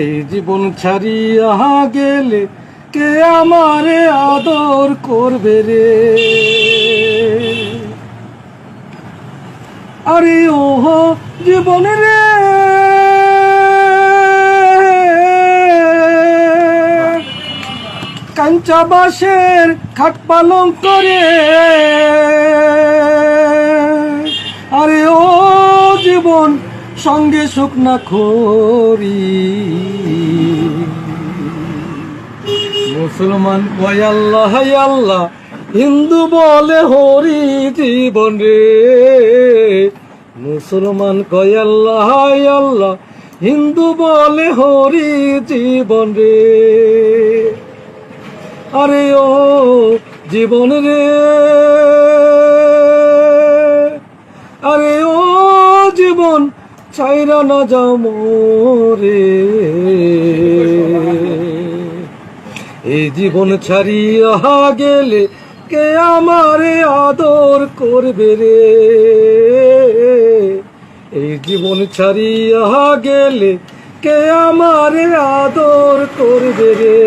এই জীবন ছাড়িয়া গেলে কে আমারে আদর করবে রে। আরে ওহ জীবন রে, কাঞ্চা বাঁশের খাট পালং করে। আরে ও জীবন সঙ্গে সুখ না খড়ি। মুসলমান কয় আল্লাহ আল্লাহ, হিন্দু বলে হরি জীবন রে। মুসলমান কয় আল্লাহ আল্লাহ, হিন্দু বলে হরি জীবন রে। আরে ও জীবন রে, আরে ও জীবন ছাইরা না যাও মোরে। এই জীবন ছাড়িয়া গেলে কে আমারে আদর করবে রে। এই জীবন ছাড়িয়া গেলে কে আমারে আদর করবে রে।